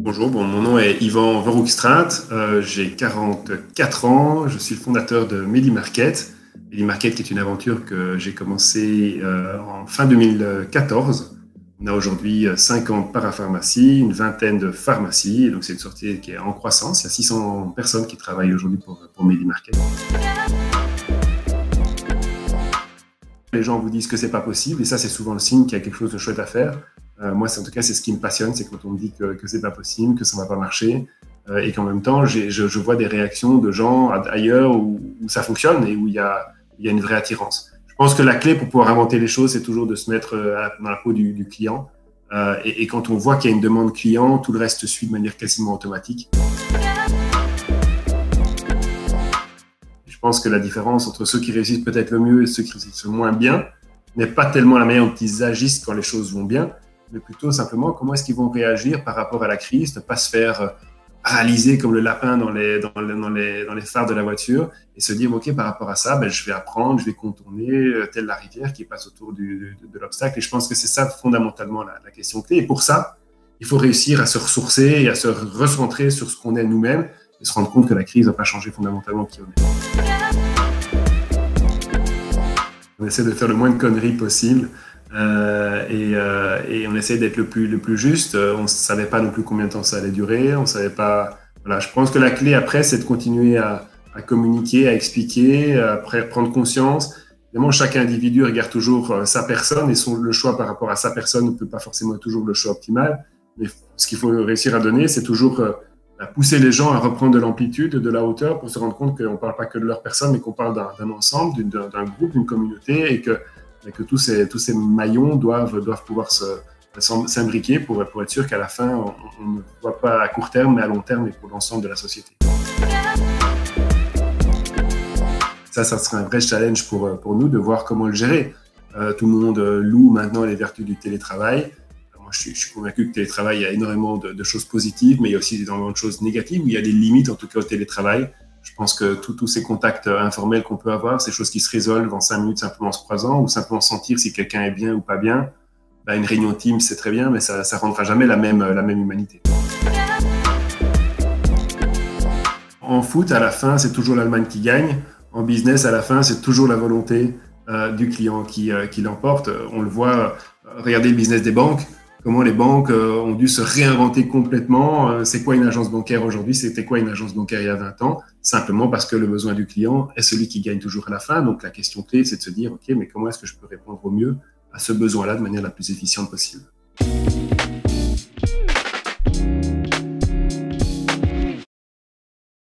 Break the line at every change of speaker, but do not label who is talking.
Bonjour, mon nom est Yvan Verhoekstraat, j'ai 44 ans, je suis le fondateur de MediMarket. MediMarket qui est une aventure que j'ai commencée en fin 2014. On a aujourd'hui 50 parapharmacies, une vingtaine de pharmacies, donc c'est une sortie qui est en croissance. Il y a 600 personnes qui travaillent aujourd'hui pour MediMarket. Les gens vous disent que c'est pas possible et ça c'est souvent le signe qu'il y a quelque chose de chouette à faire. Moi, en tout cas, c'est ce qui me passionne, c'est quand on me dit que c'est pas possible, que ça va pas marcher, et qu'en même temps, je vois des réactions de gens ailleurs où ça fonctionne et où il y a une vraie attirance. Je pense que la clé pour pouvoir inventer les choses, c'est toujours de se mettre dans la peau du client. Et quand on voit qu'il y a une demande client, tout le reste suit de manière quasiment automatique. Je pense que la différence entre ceux qui réussissent peut-être le mieux et ceux qui réussissent le moins bien n'est pas tellement la manière dont ils agissent quand les choses vont bien, mais plutôt simplement comment est-ce qu'ils vont réagir par rapport à la crise, ne pas se faire paralyser comme le lapin dans les phares de la voiture et se dire ok, par rapport à ça, je vais apprendre, je vais contourner telle la rivière qui passe autour de l'obstacle. Et je pense que c'est ça fondamentalement la question clé. Et pour ça, il faut réussir à se ressourcer et à se recentrer sur ce qu'on est nous-mêmes et se rendre compte que la crise n'a pas changé fondamentalement qui on est. On essaie de faire le moins de conneries possible et on essaie d'être le plus juste. On ne savait pas non plus combien de temps ça allait durer. On savait pas. Voilà, je pense que la clé après, c'est de continuer à communiquer, à expliquer, après prendre conscience. Évidemment, chaque individu regarde toujours sa personne et le choix par rapport à sa personne ne peut pas forcément être toujours le choix optimal. Mais ce qu'il faut réussir à donner, c'est toujours à pousser les gens à reprendre de l'amplitude, de la hauteur pour se rendre compte qu'on ne parle pas que de leur personne, mais qu'on parle d'un ensemble, d'un groupe, d'une communauté et que tous ces maillons doivent pouvoir s'imbriquer pour être sûr qu'à la fin, on ne voit pas à court terme, mais à long terme et pour l'ensemble de la société. Ça serait un vrai challenge pour nous de voir comment le gérer. Tout le monde loue maintenant les vertus du télétravail. Moi, je suis convaincu que le télétravail, il y a énormément de choses positives, mais il y a aussi énormément de choses négatives, où il y a des limites, en tout cas, au télétravail. Je pense que tous ces contacts informels qu'on peut avoir, ces choses qui se résolvent en 5 minutes simplement en se croisant, ou simplement sentir si quelqu'un est bien ou pas bien, une réunion Teams, c'est très bien, mais ça ne rendra jamais la même humanité. En foot, à la fin, c'est toujours l'Allemagne qui gagne. En business, à la fin, c'est toujours la volonté du client qui l'emporte. On le voit, regardez le business des banques. Comment les banques ont dû se réinventer complètement. C'est quoi une agence bancaire aujourd'hui? C'était quoi une agence bancaire il y a 20 ans? Simplement parce que le besoin du client est celui qui gagne toujours à la fin. Donc la question clé, c'est de se dire, ok, mais comment est-ce que je peux répondre au mieux à ce besoin-là de manière la plus efficiente possible?